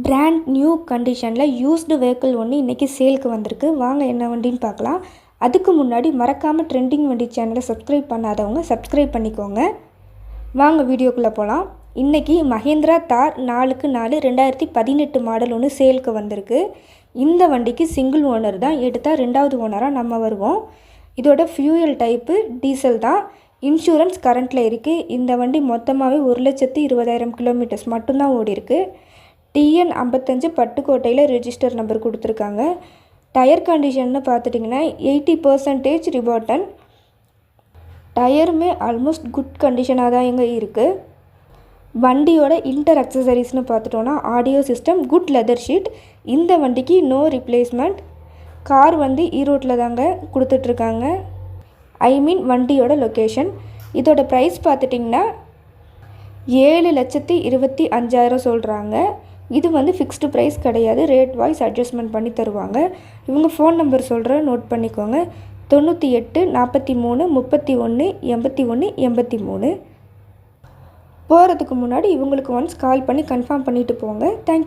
Brand new கண்டிஷனில் used vehicle ஒன்று இன்றைக்கி சேலுக்கு வந்திருக்கு. வாங்க என்ன வண்டின்னு பார்க்கலாம். அதுக்கு முன்னாடி மறக்காமல் ட்ரெண்டிங் வண்டி சேனலை சப்ஸ்கிரைப் பண்ணாதவங்க சப்ஸ்கிரைப் பண்ணிக்கோங்க. வாங்க வீடியோக்குள்ளே போகலாம். இன்றைக்கி மஹேந்திரா தார் 4x4 2018 மாடல் ஒன்று சேலுக்கு வந்திருக்கு. இந்த வண்டிக்கு சிங்கிள் ஓனர் தான், எடுத்தால் 2வது ஓனராக நம்ம வருவோம். இதோட ஃபியூயல் டைப்பு டீசல் தான். இன்சூரன்ஸ் கரண்ட்டில் இருக்குது. இந்த வண்டி மொத்தமாகவே 1,20,000 கிலோமீட்டர்ஸ் மட்டும்தான் ஓடி இருக்கு. TN 55 பட்டுக்கோட்டையில் ரெஜிஸ்டர் நம்பர் கொடுத்துருக்காங்க. டயர் கண்டிஷன்னு பார்த்துட்டிங்கன்னா 80% ரிபாட்டன். டயருமே ஆல்மோஸ்ட் குட் கண்டிஷனாக தான் இங்கே இருக்குது. வண்டியோட இன்டர் அக்சசரிஸ்னு பார்த்துட்டோன்னா audio system, good leather sheet. இந்த வண்டிக்கு நோ ரிப்ளேஸ்மெண்ட். கார் வந்து ஈரோட்டில் தாங்க கொடுத்துட்ருக்காங்க. வண்டியோட லொக்கேஷன். இதோட ப்ரைஸ் பார்த்துட்டிங்கன்னா 7,25,000 சொல்கிறாங்க. இது வந்து ஃபிக்ஸ்டு ப்ரைஸ் கிடையாது. ரேட் வைஸ் அட்ஜஸ்ட்மெண்ட் பண்ணி தருவாங்க. இவங்க ஃபோன் நம்பர் சொல்கிறேன், நோட் பண்ணிக்கோங்க. 98 43 31 81 83. போகிறதுக்கு முன்னாடி இவங்களுக்கு ஒன்ஸ் கால் பண்ணி கன்ஃபார்ம் பண்ணிவிட்டு போங்க. தேங்க்யூ.